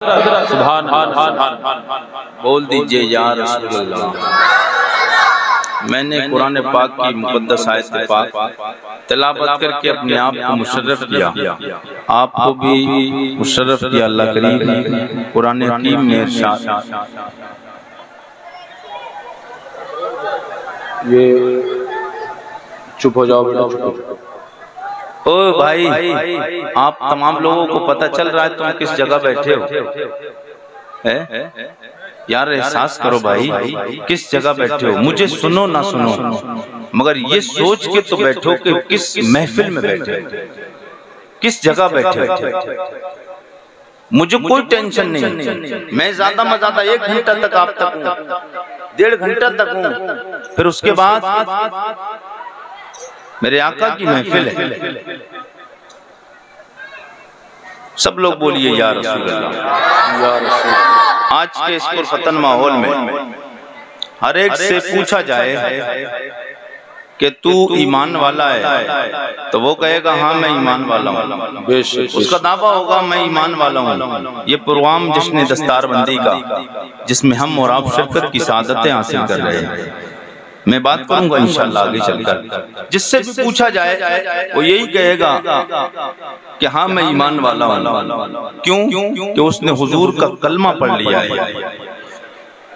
सुभान बोल दीजिए या रसूल अल्लाह। मैंने कुरान पाक की मुक़द्दस आयत पाक तिलावत करके अपने आप को मुशर्रफ किया, आपको भी मुशर्रफ किया। अल्लाह करीम कुरान हकीम में इरशाद, ये चुप हो जाओ बेटा, चुप हो जाओ। ओ भाई, आप तमाम लोगों को पता चल रहा है तुम किस जगह बैठे हो? है यार, एहसास करो भाई, किस जगह बैठे हो? मुझे सुनो ना सुनो, मगर ये सोच के तो बैठो कि किस महफिल में बैठे हो, किस जगह बैठे हो। मुझे कोई टेंशन नहीं, मैं ज्यादा में ज्यादा 1 घंटा तक आप तक हूँ, 1.5 घंटा तक हूँ, फिर उसके बाद मेरे आका की महफिल है। सब लोग बोलिए या रसूल अल्लाह, या रसूल। आज के इस पुरफतन माहौल में हर एक से पूछा जाए कि तू ईमान वाला है, तो वो कहेगा हाँ मैं ईमान वाला हूँ, उसका दावा होगा मैं ईमान वाला हूँ। ये प्रोग्राम जश्न दस्तारबंदी का, जिसमें हम और आप शिरकत की सादतें हासिल कर रहे हैं, मैं बात करूंगा इंशाअल्लाह आगे चलकर। जिससे भी पूछा जाए वो यही कहेगा कि हाँ मैं ईमान वाला हूँ। क्यों? कि उसने हुजूर का कलमा पढ़ लिया है,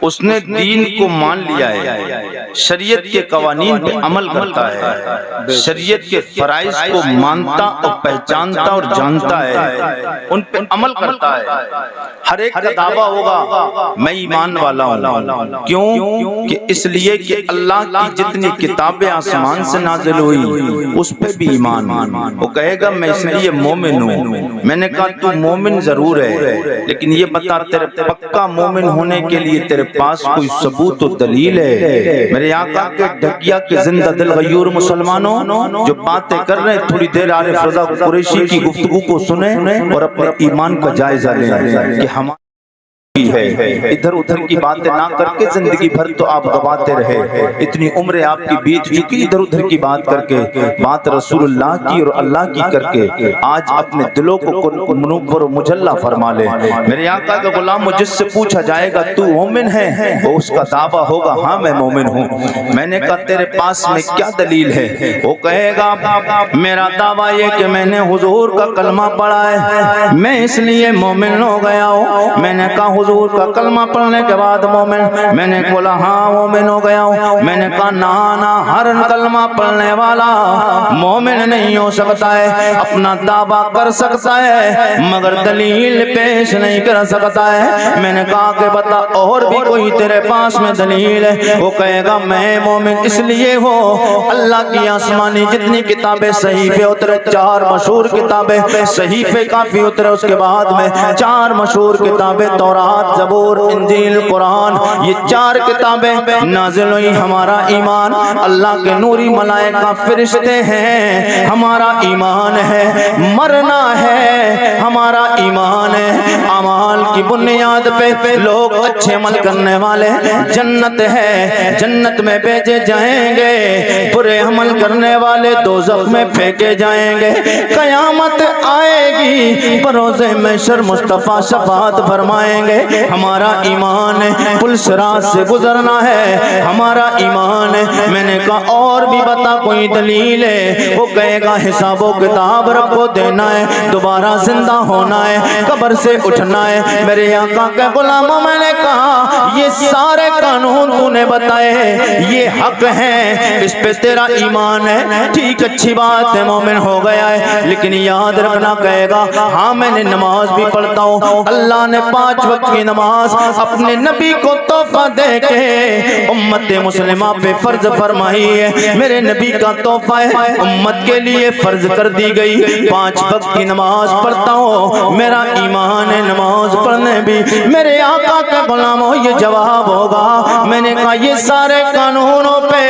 उसने दीन को मान लिया है, शरीयत के कवानीन पे अमल करता है, शरीयत के फराइज को मानता और पहचानता और जानता है, उन पे अमल करता है। हर एक का दावा होगा मैं ईमान वाला हूँ। क्यों? कि इसलिए कि अल्लाह की जितनी किताबें आसमान से नाजिल हुई उस पे भी ईमान। वो कहेगा मैं इसलिए मोमिन हूँ। मैंने कहा तू मोमिन जरूर है, लेकिन ये बता तेरे पक्का मोमिन होने के लिए तेरे पास कोई सबूत और दलील है? मेरे आका के ढकिया के जिंदा दिल गयूर मुसलमानों जो बातें कर रहे हैं, थोड़ी देर आरिफ रजा कुरैशी की गुफ्तगू को सुने और अपने ईमान का जायजा लें कि हम है इधर उधर की बातें ना करके जिंदगी भर तो आप गवाते रहे। इतनी उम्र आपकी बीत चुकी इधर उधर की बात करके, बात रसूलुल्लाह की और अल्लाह की करके। आज अपने दिलों को मुनव्वर और मुजल्ला फरमा ले। मेरे आका का गुलाम, जिससे पूछा जाएगा तू मोमिन है, वो उसका दावा होगा हाँ मैं मोमिन हूँ। मैंने कहा तेरे पास में क्या दलील है? वो कहेगा मेरा दावा ये कि मैंने हुजूर का कलमा पढ़ा है, मैं इसलिए मोमिन हो गया हूँ। मैंने कहा हुजूर का कलमा पढ़ने के बाद मोमिन? मैंने बोला हाँ मोमिन हो गया हूँ। मैंने कहा ना ना, हर कलमा पढ़ने वाला मोमिन नहीं हो सकता है, अपना दावा कर सकता है मगर दलील पेश नहीं कर सकता है। मैंने कहा कि बता और भी कोई तेरे पास में दलील है? वो कहेगा मैं मोमिन इसलिए हो, अल्लाह की आसमानी जितनी किताबें सहीफे उतरे, 4 मशहूर किताबें, सहीफे काफी उतरे, उसके बाद में 4 मशहूर किताबें तौरात, ज़बूर, इंजील, कुरान, ये 4 किताबें नाज़िल हुई। हमारा ईमान अल्लाह के नूरी मलाइका फरिश्ते हैं, हमारा ईमान है मरना है, हमारा ईमान है अमाल की बुनियाद पे लोग अच्छे अमल करने वाले जन्नत है, जन्नत में भेजे जाएंगे, बुरे अमल करने वाले दोज़ख में फेंके जाएंगे। कयामत आएगी, बरोज़े महशर मुस्तफ़ा शफाअत फरमाएंगे। हमारा ईमान है पुलसरात से गुजरना है, हमारा ईमान है। मैंने कहा और भी बता कोई दलील है? वो कहेगा हिसाबो किताब रखो देना है, दोबारा जिंदा होना है, कब्र से उठना है। मेरे आका के गुलामों, मैंने कहा ये सारे कानून तूने बताए, ये हक है, इस पे तेरा ईमान है, ठीक अच्छी बात है, मोमिन हो गया है। लेकिन याद रखना, कहेगा हाँ मैंने नमाज भी पढ़ता हूँ, अल्लाह ने 5 वक्त की नमाज अपने नबी को तोहफा दे के उम्मत मुस्लिमा पे फर्ज फरमाई है। मेरे नबी का तोहफा है, उम्मत के लिए फर्ज कर दी गई। 5 वक्त की नमाज पढ़ता हूँ, मेरा ईमान है नमाज पढ़ने भी। मेरे आका के गुलामों, ये जवाब होगा। मैंने कहा ये सारे कानूनों पे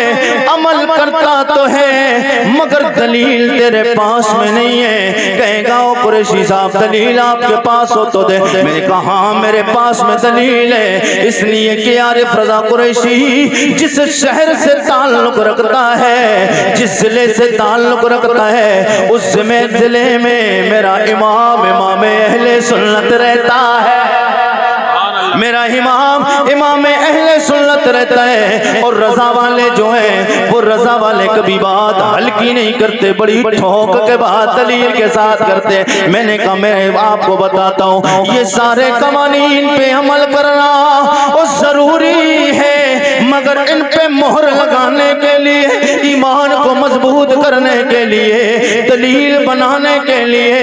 अमल करता तो है मगर दलील तेरे पास में नहीं है। कहेगा ओ कुरैशी साहब दलील आपके पास हो तो दे। मैंने कहा हाँ मेरे पास में दलील है, इसलिए कि आरिफ रजा कुरैशी जिस शहर से ताल्लुक रखता है, जिस जिले से ताल्लुक रखता है, उस जिले में मेरा इमाम अहले सुन्नत रहता है। रहता है। और रजा वाले जो हैं वो रजा वाले कभी बात हल्की नहीं करते, बड़ी ठोक के बात दलील के साथ करते हैं। मैंने कहा मैं आपको बताता हूँ, ये सारे कवानीन पे अमल करना वो जरूरी है, मगर इन पे मोहर लगाने के लिए, ईमान को मजबूत करने के लिए, दलील बनाने के लिए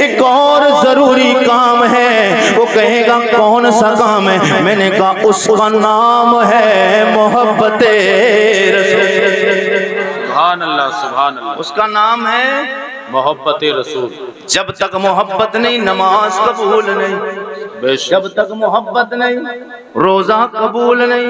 एक और जरूरी काम है। वो कहेगा कौन सा काम है? मैंने कहा उसका नाम है मोहब्बत रसूल। सुभान अल्लाह, सुभान अल्लाह। उसका नाम है मोहब्बत रसूल। जब तक मोहब्बत नहीं नमाज कबूल नहीं, बेशक। जब तक मोहब्बत नहीं रोजा कबूल नहीं,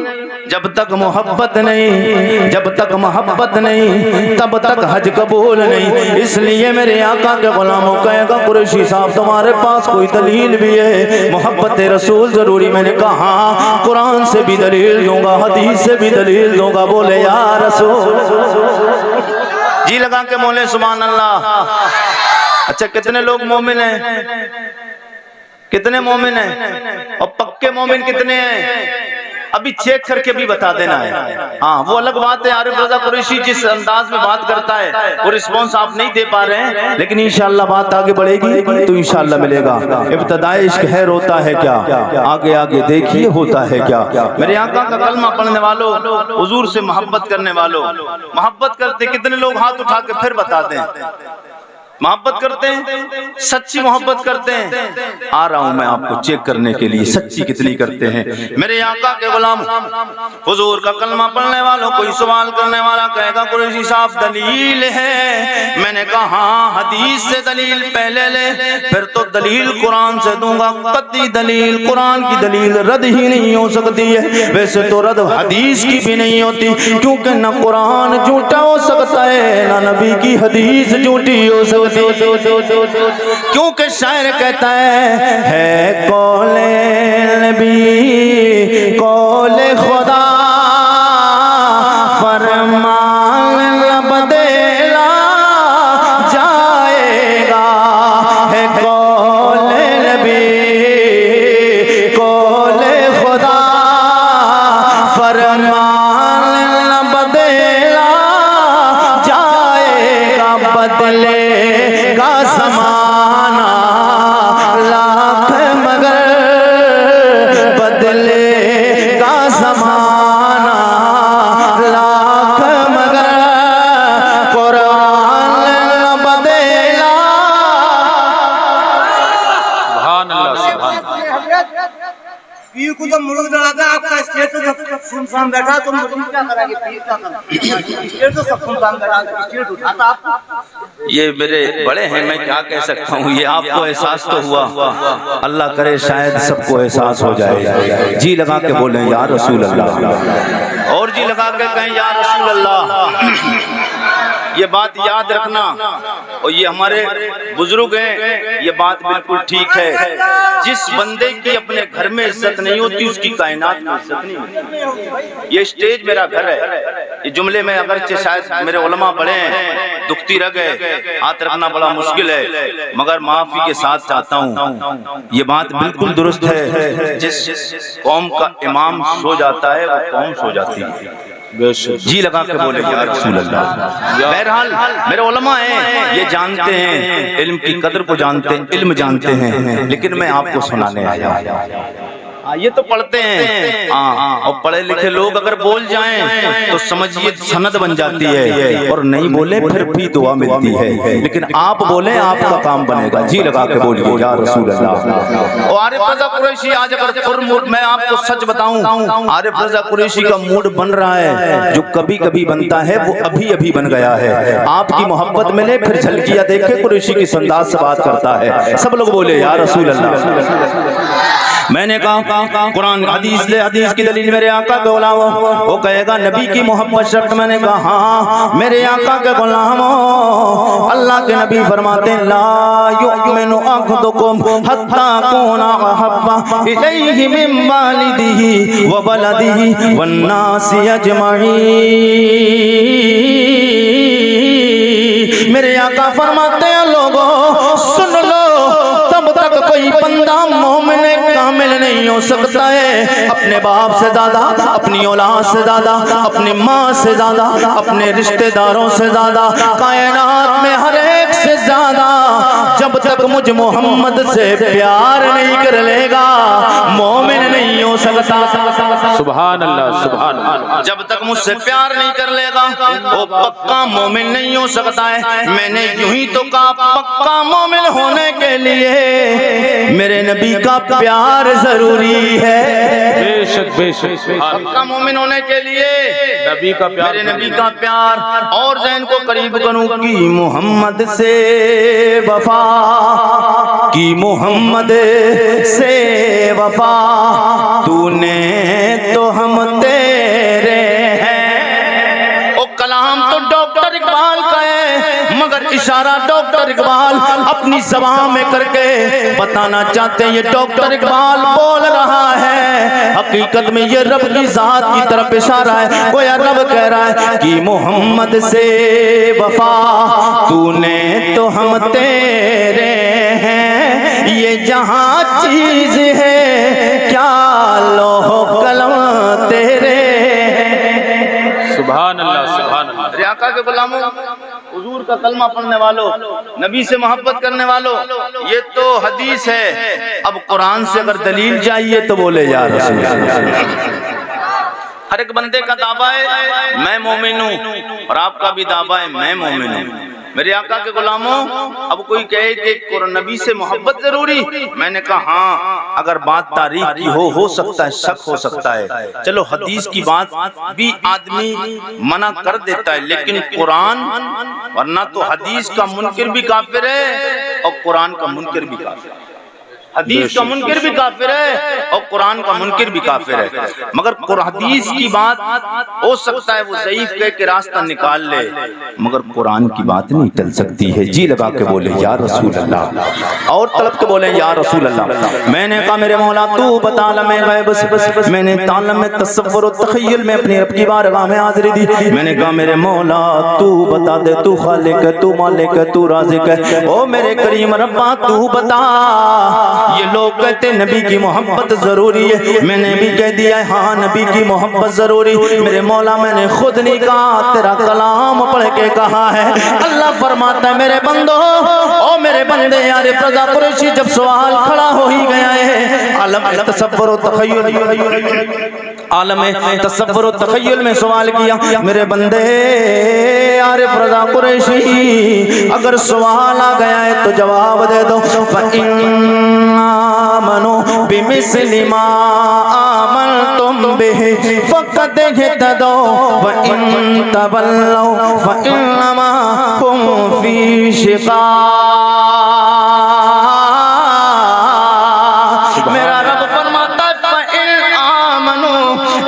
जब तक मोहब्बत नहीं, जब तक मोहब्बत नहीं तब तक हज कबूल नहीं। इसलिए मेरे आका के गुलामों कहेगा कुरैशी साहब तुम्हारे पास कोई दलील भी है मोहब्बत रसूल जरूरी? मैंने कहा हाँ, कुरान से भी दलील दूंगा, हदीस से भी दलील दूंगा। बोले या रसूल, जी लगा के बोले सुभान अल्लाह। अच्छा कितने लोग मोमिन हैं? कितने मोमिन हैं? और पक्के मोमिन कितने हैं? अभी चेक करके भी बता देना है। हाँ वो अलग बात है, आरिफ रजा कुरैशी जिस अंदाज में बात करता है वो रिस्पॉन्स आप नहीं दे पा रहे हैं, लेकिन इंशाअल्लाह बात आगे बढ़ेगी तो इंशाअल्लाह मिलेगा। इब्तिदाई इश्क है रोता है क्या, आगे आगे देखिए होता है क्या। मेरे आका का कलमा पढ़ने वालों, हुजूर से मोहब्बत करने वालों, मोहब्बत करते कितने लोग हाथ उठा के फिर बता दें। मोहब्बत करते हैं, सच्ची मोहब्बत करते हैं। आ रहा हूं मैं आपको चेक करने के लिए सच्ची कितनी करते हैं। मेरे आका के गुलाम, हुजूर का कलमा पढ़ने वालों, कोई सवाल करने वाला कहेगा कुरैशी साहब दलील है? मैंने कहा हाँ, हदीस से दलील पहले ले, फिर तो दलील कुरान से दूंगा। कतई दलील, कुरान की दलील रद्द ही नहीं हो सकती है। वैसे तो रद्द हदीस की भी नहीं होती, क्योंकि न कुरान झूठा हो सकता है न नबी की हदीस झूठी हो सकती। क्योंकि शायर कहता है कौले नबी कौले खुदा फरमान न बदला जाएगा। है कौले नबी कौले खुदा फरमान न बदला जाएगा। बदले का समाना लाख मगर बदले का समाना लाख मगर कुरान न बदला। सुभान अल्लाह, सुभान अल्लाह। पीर को जब मुर्ग डराता है आपका स्टेट सुनसान बैठा, तो मुर्ग क्या करेंगे? पीर क्या करेंगे? स्टेट तो सब सुनसान बैठा, स्टेट उठाता आपको। ये मेरे बड़े हैं, मैं क्या कह सकता हूँ। ये आपको एहसास तो हुआ, अल्लाह करे शायद सबको एहसास हो जाए। जी लगा के बोले या रसूल अल्लाह, और जी लगा के कहें या रसूल अल्लाह। ये बात याद रखना, और ये हमारे बुजुर्ग हैं, ये बात बिल्कुल ठीक है। जिस बंदे की अपने घर में इज्जत नहीं होती उसकी कायनात में इज्जत नहीं होती। ये स्टेज मेरा घर है, ये जुमले में अगरचे शायद मेरे उलमा बड़े हैं, दुखती रह गए, हाथ रखना बड़ा मुश्किल है, मगर माफी के साथ चाहता हूँ। ये बात बिल्कुल दुरुस्त है, जिस कौम का इमाम सो जाता है वो कौम सो जाती है। जी लगा के बोले या रसूल अल्लाह। बहरहाल मेरे उलमा हैं, ये जानते हैं, इल्म की कदर को जानते हैं, इल्म जानते हैं, लेकिन मैं आपको सुनाने आया। ये तो पढ़ते हैं, और पढ़े लिखे लोग अगर बोल जाएं तो समझिए सनद बन जाती है, और नहीं बोले फिर भी दुआ मिलती है। लेकिन आप बोले आपका काम बनेगा। जी लगा के बोलिए या रसूल अल्लाह। और आरिफ रजा कुरैशी आज अगर मैं आपको सच बताऊं, आरिफ रजा कुरैशी का मूड बन रहा है, जो कभी कभी बनता है वो अभी अभी बन गया है। आपकी मोहब्बत मिले फिर झलकियां देखे कुरैशी की अंदाज से बात करता है। सब लोग बोले या रसूल अल्लाह। मैंने कहा कुरान हदीस ले, हदीस की दलील मेरे आका के गुलाम, वो कहेगा नबी की मोहब्बत शर्त। मैंने कहा हाँ मेरे आका के गुलाम, अल्लाह के नबी फरमाते ला युमिनु अहदुकुम हत्ता कुना अहब्बा इलैहि मिन वालिदिही व वलदिही वन नासि अजमईन। मेरे आका फरमाते हैं लोगों सुन लो, तब तक कोई बंदा मोमिन कामिल नहीं हो सकता है अपने बाप से ज्यादा, अपनी औलाद से ज्यादा, अपनी माँ से ज्यादा, अपने रिश्तेदारों से ज्यादा, कायनात में हर एक से ज्यादा। जब तक मुझ मोहम्मद से प्यार नहीं कर लेगा मोमिन नहीं हो सकता। सुभान अल्लाह, सुभान अल्लाह। जब तक मुझसे प्यार नहीं कर लेगा वो पक्का मोमिन नहीं हो सकता है। मैंने यूं ही तो कहा पक्का मोमिन होने के लिए मेरे नबी का प्यार जरूरी है। बेशक बेशक, पक्का मोमिन होने के लिए नबी का प्यार, मेरे नबी का प्यार। और जैन को करीब करूं की मोहम्मद से वफा, की मोहम्मद से वफा, तूने तो हम तेरे हैं। ओ कलाम तो डॉक्टर इकबाल का है मगर इशारा डॉक्टर इकबाल अपनी ज़बान में करके बताना चाहते हैं ये डॉक्टर इकबाल बोल रहा है। हकीकत में ये रब की जात की तरफ इशारा है। वो यार रब कह रहा है कि मोहम्मद से वफा, तूने तो हम तेरे हैं। ये जहां चीज है क्या लोहो कलम तेरे। सुभान अल्लाह, सुभान अल्लाह। अरे आका के गुलामों, हुजूर का कलमा पढ़ने वालों, नबी से मोहब्बत करने वालों, ये तो हदीस है। अब कुरान से अगर दलील चाहिए तो बोले यार रसूल। हर एक बंदे का दावा है मैं मोमिन हूँ और आपका भी दावा है मैं मोमिन हूँ। मेरे आका के गुलामों, अब कोई कहे कि नबी से मोहब्बत जरूरी, मैंने कहा हाँ अगर बात तारीख की हो सकता है, शक हो सकता है। चलो हदीस की बात भी आदमी मना कर देता है लेकिन कुरान, वरना तो हदीस का मुनकिर भी काफिर है और कुरान का मुनकिर भी काफिर है। हदीस का मुनकिर भी काफिर है और कुरान का मुनकिर भी काफिर है। मगर हदीस की बात हो सकता है वो ज़ईफ कह के रास्ता निकाल ले, मगर कुरान की बात नहीं टल सकती है। जी लगा के बोले या रसूल अल्लाह, और तलब के बोले या रसूल अल्लाह। मैंने कहा मेरे मौला तू बता आलम गैब से, मैंने तालम में तसव्वुर और तखय्युल में अपनी रब की बारगाह में हाजिरी दी। मैंने कहा मेरे मौला तू बता दे, तू खालिक है, तू मालिक है, तू राज़िक है। ओ मेरे करीम रब्बा तू बता। ये लोग कहते नबी की मोहब्बत जरूरी है, मैंने भी कह दिया है हाँ नबी की मोहब्बत जरूरी। मेरे मौला मैंने खुद नहीं कहा, तेरा कलाम पढ़ के कहा है। अल्लाह फरमाता है मेरे बंदो, ओ मेरे बंदे यार रज़ा कुरैशी जब सवाल खड़ा हो ही गया है आलम तसव्वुर और तखय्युल, आलम तसव्वुर और तखय्युल में सवाल किया। मेरे बंदे यार रज़ा कुरैशी अगर सवाल आ गया है तो जवाब दे दो। आमनु बिमिस्लि मा आमनतुम बिहि फक़द इह्तदौ व इन तवल्लौ फ़इन्नमा हुम फ़ी शिक़ाक़। मेरा रब फरमाता है फ़इन आमनु,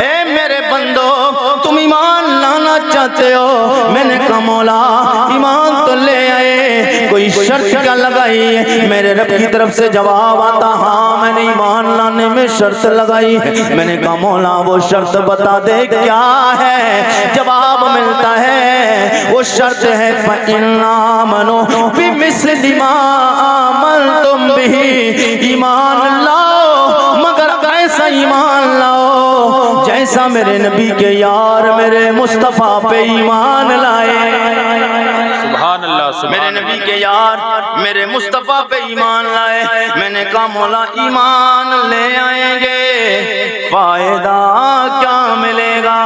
ए मेरे बंदो तुम ईमान लाना चाहते हो। मैंने कहा मौला ईमान तो ले आए, कोई शर्त क्या लगाई है? मेरे रब की तरफ से जवाब आता हाँ मैंने ईमान लाने में शर्त लगाई है। मैंने कहा मौला वो शर्त बता दे क्या है? जवाब मिलता है वो शर्त है फ़इन आमनु बिमिस्लि मा आमनतुम बिही, ईमान लाओ मगर ऐसा ईमान लाओ जैसा मेरे नबी के यार मेरे मुस्तफ़ा पे ईमान लाए। सुभान अल्लाह, मेरे नबी के यार मेरे मुस्तफ़ा पे ईमान लाए। मैंने कहा मौला ईमान ले आएंगे फायदा क्या मिलेगा?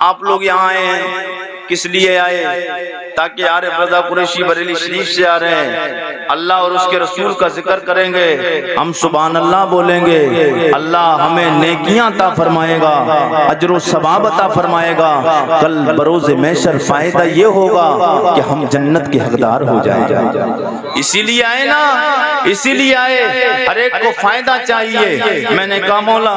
आप लोग यहाँ आए हैं किस लिए आए? ताकि यार रज़ा कुरैशी बरेली शरीफ से आ रहे हैं, अल्लाह और उसके रसूल का जिक्र करेंगे, हम सुभान अल्लाह बोलेंगे, अल्लाह हमें नेकियां अता फरमाएगा, अजर सवाब अता फरमाएगा। कल बरोज़े महशर फायदा ये होगा कि हम जन्नत के हकदार हो जाएंगे। इसीलिए आए ना, इसीलिए आए, हर एक को फायदा चाहिए। मैंने कहा मौला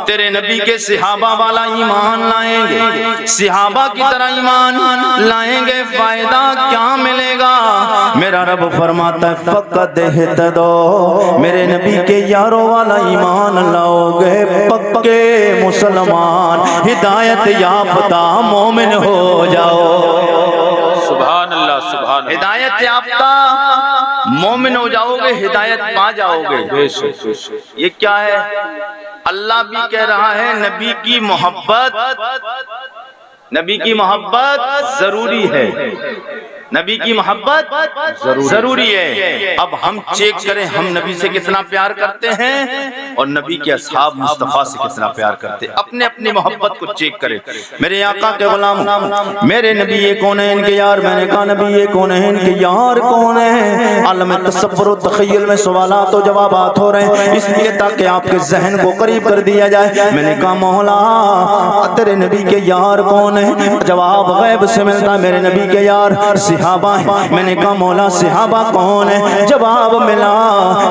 तेरे नबी के सहाबा वाला ईमान लाएंगे, सहाबा की तरह ईमान लाएंगे, फायदा क्या मिलेगा? मेरा रब फरमाता है फ़क़द इह्तदौ, मेरे नबी के यारों वाला ईमान लाओगे पक्के मुसलमान, हिदायत याफ्ता मोमिन हो जाओ। सुभान अल्लाह सुभान अल्लाह। हिदायत याफ्ता मोमिन हो जाओगे, हिदायत पा जाओगे। बेशक बेशक। ये क्या है? अल्लाह भी कह रहा है नबी की मोहब्बत, नबी की मोहब्बत जरूरी है, नबी की मोहब्बत जरूरी है। अब हम चेक करें हम नबी से कितना प्यार करते हैं और नबी के असहाब मुस्तफा से कितना प्यार करते हैं। अपने अपनी मोहब्बत को चेक करें। मेरे आका के गुलाम, मेरे नबी ये कौन है इनके यार? मैंने कहा नबी ये कौन है इनके यार कौन है? आलम तसव्वुर और तख़य्युल में सवालात और जवाबात हो रहे हैं, इसलिए ताकि आपके जहन को करीब कर दिया जाए। मैंने कहा मौला तेरे नबी के यार कौन है? जवाब गैब से मिलता, मेरे नबी के यार सहाबा है। मैंने कहा मौला सहाबा कौन है? जवाब मिला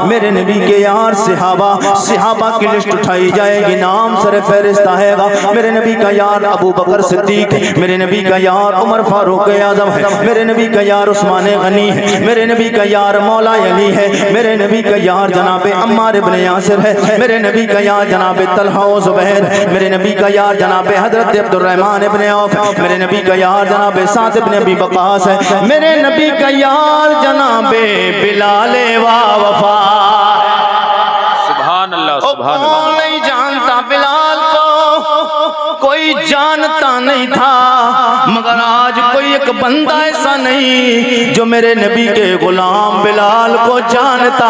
मेरे नबी के यार सहाबा। सहाबा की लिस्ट उठाई जाएगी, नाम सर फहरिस्त आएगा। मेरे नबी का यार अबू बकर सिद्दीक है, मेरे नबी का यार उमर फारूक आजम है, मेरे नबी का यार उस्मान गनी है, मेरे नबी का यार मौला अली है, मेरे नबी का यार जनाबे अम्मार इब्ने यासिर है, मेरे नबी का यार जनाबे तलहा और जुबैर है, मेरे नबी का यार जनाबे हजरत अब्दुर्रहमान इब्ने औफ है, मेरे नबी का यार जनाबे साद इब्ने अबी वक़ास है, मेरे नबी का यार जनाबे बिलाल वा वफा। सुभान अल्लाह सुभान अल्लाह। कौन नहीं जानता बिलाल को? कोई जानता नहीं था, मगर आज कोई एक बंदा ऐसा नहीं जो मेरे नबी के गुलाम बिलाल को जानता।